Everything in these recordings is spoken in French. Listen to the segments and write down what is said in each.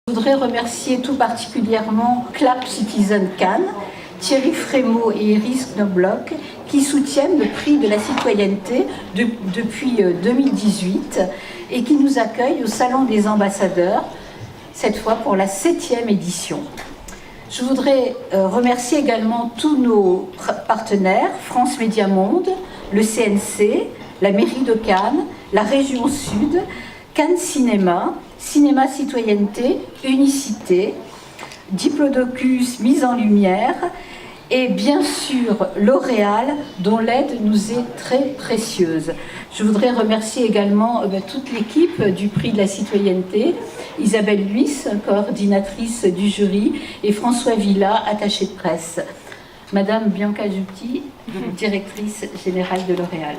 Je voudrais remercier tout particulièrement Clap Citizen Cannes, Thierry Frémaux et Iris Knobloch qui soutiennent le prix de la citoyenneté depuis 2018 et qui nous accueillent au Salon des ambassadeurs, cette fois pour la 7e édition. Je voudrais remercier également tous nos partenaires, France Média Monde, le CNC, la mairie de Cannes, la région Sud, Cannes Cinéma, Cinéma Citoyenneté, Unicité, Diplodocus Mise en Lumière et bien sûr L'Oréal dont l'aide nous est très précieuse. Je voudrais remercier également toute l'équipe du prix de la citoyenneté, Isabelle Luis, coordinatrice du jury, et François Villa, attaché de presse. Madame Bianca Jutti, directrice générale de L'Oréal.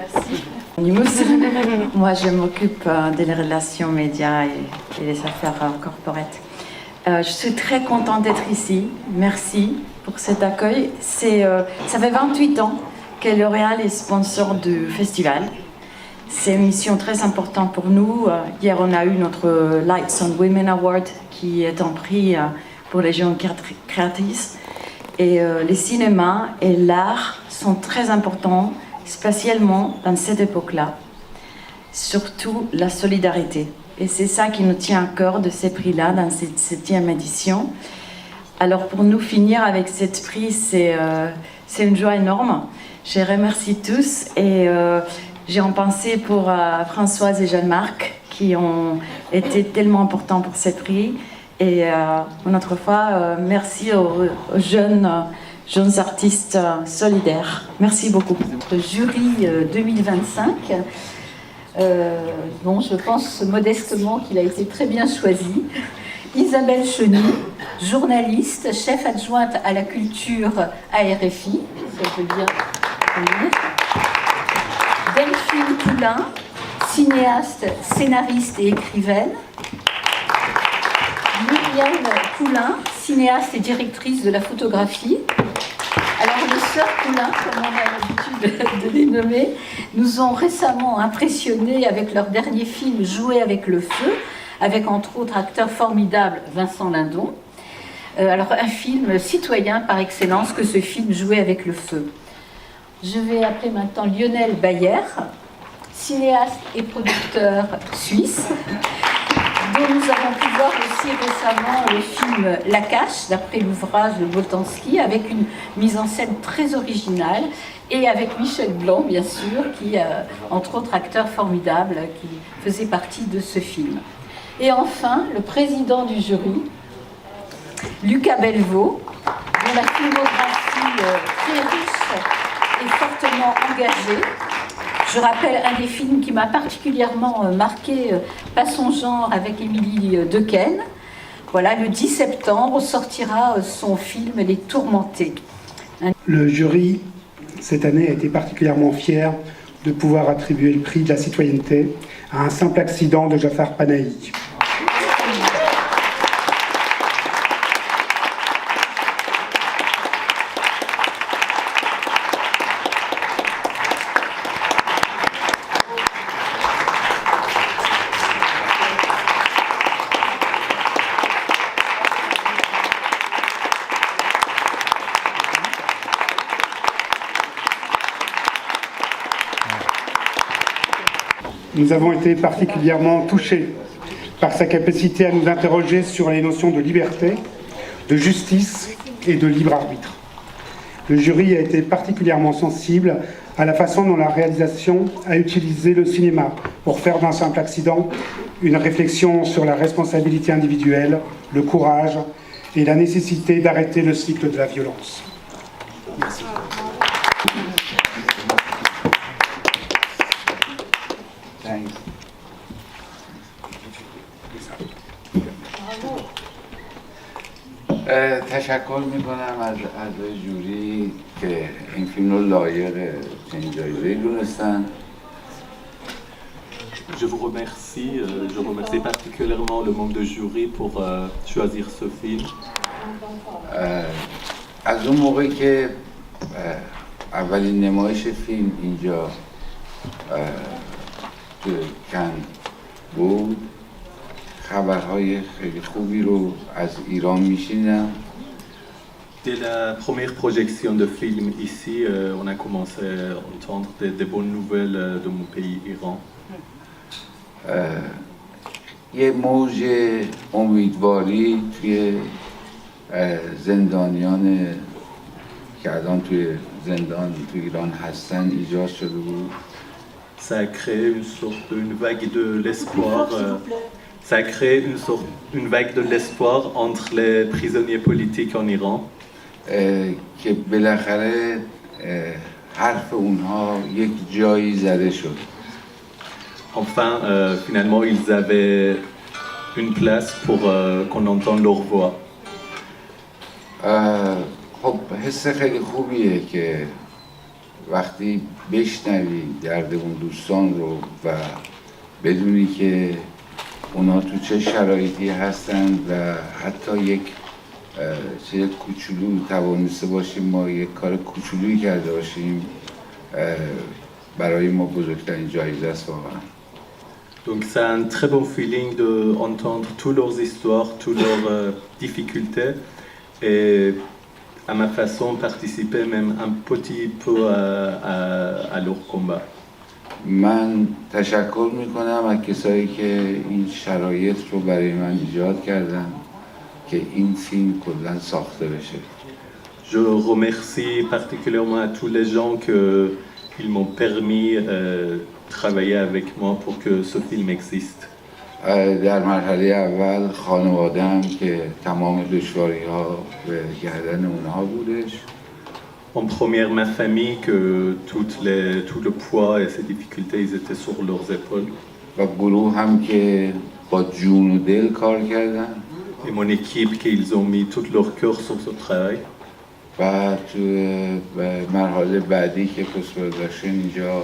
Moi, je m'occupe des relations médias et des affaires corporates. Je suis très contente d'être ici. Merci pour cet accueil. Ça fait 28 ans que L'Oréal est sponsor du festival. C'est une mission très importante pour nous. Hier, on a eu notre Lights on Women Award, qui est un prix pour les jeunes créatrices. Et les cinémas et l'art sont très importants, spécialement dans cette époque-là. Surtout la solidarité. Et c'est ça qui nous tient à cœur de ces prix-là, dans cette 7e édition. Alors pour nous finir avec cet prix, c'est une joie énorme. Je remercie tous et j'ai en pensée pour Françoise et Jeanne-Marc qui ont été tellement importants pour ce prix. Et une autre fois, merci aux jeunes artistes solidaires. Merci beaucoup. Le jury 2025, bon, je pense modestement qu'il a été très bien choisi. Isabelle Chenu, journaliste, chef adjointe à la culture à RFI, ça veut bien venir. Delphine Poulain, cinéaste, scénariste et écrivaine. Myriam Poulain, cinéaste et directrice de la photographie. Alors les sœurs Poulain, comme on a l'habitude de les nommer, nous ont récemment impressionnés avec leur dernier film Jouer avec le feu, avec entre autres acteur formidable Vincent Lindon. Alors un film citoyen par excellence que ce film Jouer avec le feu. Je vais appeler maintenant Lionel Bayer, cinéaste et producteur suisse, dont nous avons pu voir aussi récemment le film La Cache, d'après l'ouvrage de Boltanski, avec une mise en scène très originale, et avec Michel Blanc, bien sûr, qui, entre autres acteur formidable, qui faisait partie de ce film. Et enfin, le président du jury, Lucas Belvaux, dont la filmographie très riche et fortement engagée. Je rappelle un des films qui m'a particulièrement marqué, Pas son genre, avec Émilie Dequesne. Voilà, le 10 septembre sortira son film Les Tourmentés. Le jury, cette année, a été particulièrement fier de pouvoir attribuer le prix de la citoyenneté à Un simple accident de Jafar Panahi. Nous avons été particulièrement touchés par sa capacité à nous interroger sur les notions de liberté, de justice et de libre arbitre. Le jury a été particulièrement sensible à la façon dont la réalisation a utilisé le cinéma pour faire d'un simple accident une réflexion sur la responsabilité individuelle, le courage et la nécessité d'arrêter le cycle de la violence. Merci. تشکر میکنم از اعضای جوری که این فیلم رو لایق چنین جایزه‌ای دونستن. Je vous remercie, je remercie particulièrement le membre de jury pour choisir ce film. از اون موقعی که اولین نمایش فیلم اینجا تو کن بود خبرهای خیلی خوبی رو از ایران میشنیدم. Dès la première projection de film ici, on a commencé à entendre des bonnes nouvelles de mon pays, Iran. یه موج امیدواری توی زندانیان که الان توی زندان توی ایران هستن ایجاد شده بود. Ça a créé une vague de l'espoir. Ça a créé une vague de l'espoir entre les prisonniers politiques en Iran. که بالاخره حرف اونها یک جایی زده شد. Enfin, finalement, ils avaient une place pour qu'on entende leur voix. خب حس خیلی خوبیه که وقتی بشنوی درد اون دوستان رو و بدونی که اونا تو چه شرایطی هستن و حتی یک چیز کوچولو توانسته باشیم ما یک کار کوچولویی کرده باشیم برای ما بزرگترین جایزه است واقعا. Donc c'est un très bon feeling d'entendre toutes leurs histoires, toutes leurs difficultés et à ma façon participer même un petit peu à leur combat. من تشکر میکنم از کسایی که این شرایط رو برای من ایجاد کردن که این فیلم کلا ساخته بشه. Je remercie particulièrement à tous les gens qu'ils m'ont permis de travailler avec moi pour que ce film existe. در مرحله اول خانواده‌ام که تمام دشواری‌ها به گردن اونها بودش. En première, ma famille, que tout le poids et ses difficultés, ils étaient sur leurs épaules. و گروه هم که با جون و دل کار کردن. Et mon équipe, qu'ils ont mis tout leur cœur sur ce travail. و تو مرحله بعدی که پست‌پروداکشن اینجا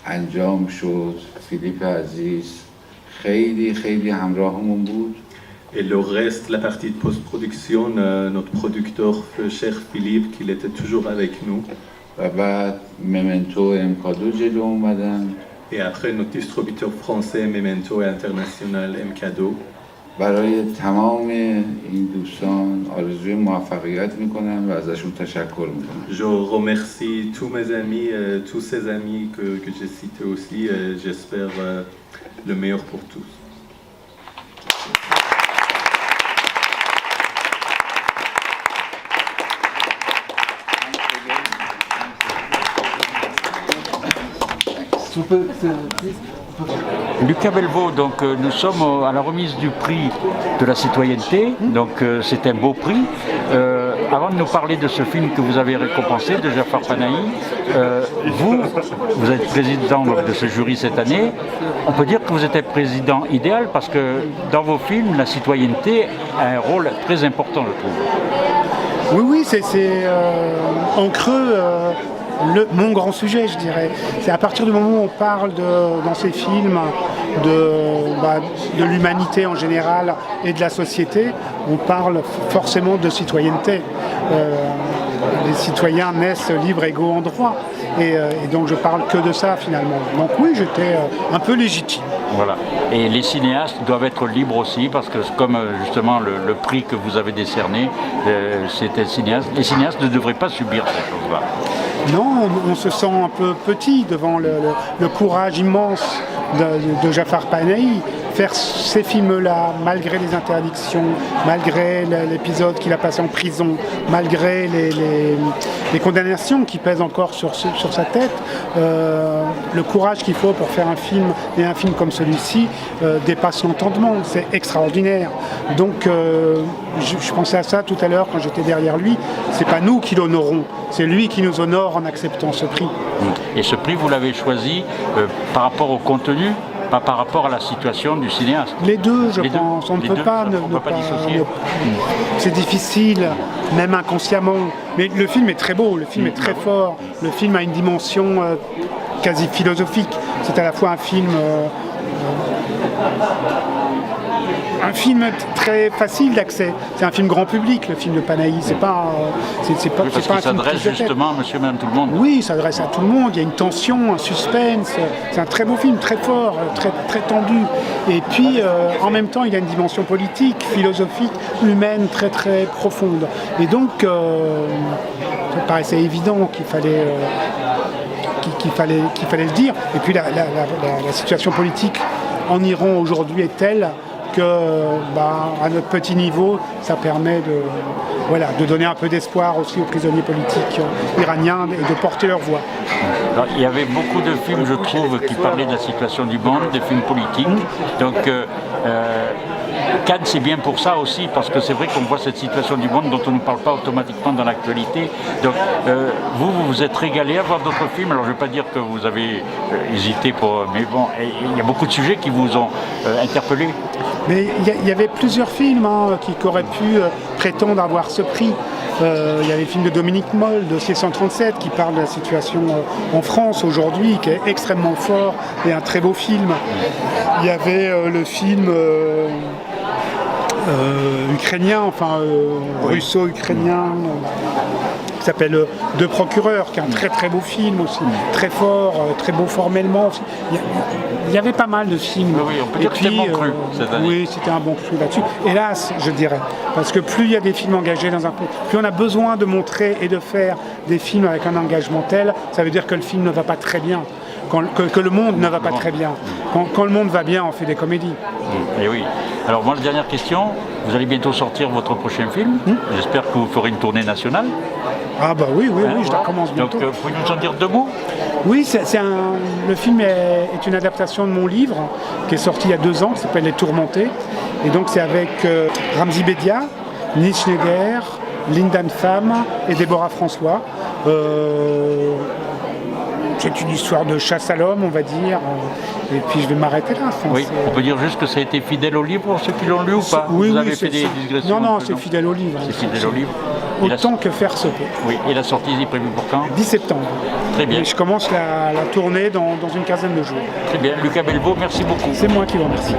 انجام شد فیلیپ عزیز خیلی همراهمون بود. Et le reste, la partie de post-production, notre producteur, cher Philippe, qu'il était toujours avec nous. و بعد ممنتو امکادو جلو اومدن. Et après, notre distributeur français, Memento et International, MKDO. برای تمام این دوستان آرزوی موفقیت میکنم و ازشون تشکر میکنم. Je remercie tous mes amis, tous ces amis que j'ai cités aussi, et j'espère le meilleur pour tous. Lucas Belvaux, donc nous sommes à la remise du prix de la citoyenneté, donc c'est un beau prix. Avant de nous parler de ce film que vous avez récompensé, de Jafar Panahi, vous êtes président de ce jury cette année. On peut dire que vous êtes un président idéal parce que dans vos films, la citoyenneté a un rôle très important, je trouve. Oui, c'est en creux mon grand sujet, je dirais. C'est à partir du moment où on parle dans ces films de l'humanité en général et de la société, on parle forcément de citoyenneté. Les citoyens naissent libres, égaux en droit. Et donc je parle que de ça finalement. Donc oui, j'étais un peu légitime. Voilà. Et les cinéastes doivent être libres aussi parce que comme justement le prix que vous avez décerné, c'était cinéaste. Les cinéastes ne devraient pas subir ces choses-là. Non, on se sent un peu petit devant le courage immense de Jafar Panahi. Faire ces films-là, malgré les interdictions, malgré l'épisode qu'il a passé en prison, malgré les condamnations qui pèsent encore sur sa tête, le courage qu'il faut pour faire un film, et un film comme celui-ci, dépasse l'entendement. C'est extraordinaire. Donc, je pensais à ça tout à l'heure quand j'étais derrière lui. C'est pas nous qui l'honorons, c'est lui qui nous honore en acceptant ce prix. Et ce prix, vous l'avez choisi par rapport au contenu, pas par rapport à la situation du cinéaste. Les deux, je pense. On ne peut pas dissocier. C'est difficile, même inconsciemment. Mais le film est très beau, le film est très fort. Le film a une dimension quasi philosophique. C'est à la fois un film un film très facile d'accès. C'est un film grand public, le film de Panahi. C'est pas, Oui, parce c'est pas un qu'il film s'adresse prise de tête. justement à monsieur et madame tout le monde. Oui, il s'adresse à tout le monde. Il y a une tension, un suspense. C'est un très beau film, très fort, très, très tendu. Et puis, en même temps, il y a une dimension politique, philosophique, humaine, très très profonde. Et donc, ça me paraissait évident qu'il fallait, qu'il fallait le dire. Et puis, la situation politique en Iran aujourd'hui est telle que, à notre petit niveau, ça permet de donner un peu d'espoir aussi aux prisonniers politiques iraniens et de porter leur voix. Alors, il y avait beaucoup de films, je trouve, qui parlaient de la situation du monde, des films politiques. Donc, Cannes, c'est bien pour ça aussi, parce que c'est vrai qu'on voit cette situation du monde dont on ne parle pas automatiquement dans l'actualité. Donc, vous vous êtes régalé à voir d'autres films. Alors, je ne vais pas dire que vous avez hésité mais bon, il y a beaucoup de sujets qui vous ont interpellé. Mais il y avait plusieurs films qui auraient pu prétendre avoir ce prix. Il y avait le film de Dominique Moll, Dossier 137, qui parle de la situation en France aujourd'hui, qui est extrêmement fort et un très beau film. Il y avait le film ukrainien, russo-ukrainien, qui s'appelle Deux procureurs, qui est un très très beau film aussi, très fort, très beau formellement aussi. Il y avait pas mal de films. Oui, on peut dire que c'était un bon cru cette année. Oui, c'était un bon cru là-dessus. Hélas, je dirais, parce que plus il y a des films engagés dans un pays, plus on a besoin de montrer et de faire des films avec un engagement tel, ça veut dire que le film ne va pas très bien. Que le monde ne va pas très bien. Quand le monde va bien, on fait des comédies. Et oui. Alors moi, la dernière question, vous allez bientôt sortir votre prochain film. J'espère que vous ferez une tournée nationale. Ah bah oui, je la commence bientôt. Donc, pouvez-vous nous en dire 2 mots? Oui, le film est une adaptation de mon livre qui est sorti il y a 2 ans, qui s'appelle Les Tourmentés. Et donc c'est avec Ramzi Bedia, Nils Schneider, Linda Pham et Déborah François. C'est une histoire de chasse à l'homme, on va dire. Et puis je vais m'arrêter là. Oui, on peut dire juste que ça a été fidèle au livre pour ceux qui l'ont lu ou pas? Oui, vous oui, avez fait des digressions? Non, c'est fidèle au livre. C'est fidèle au livre. Autant que faire se peut. Oui, et la sortie est prévue pour quand? 10 septembre. Très bien. Et je commence la tournée dans une quinzaine de jours. Très bien. Lucas Belvaux, merci beaucoup. C'est moi qui vous remercie.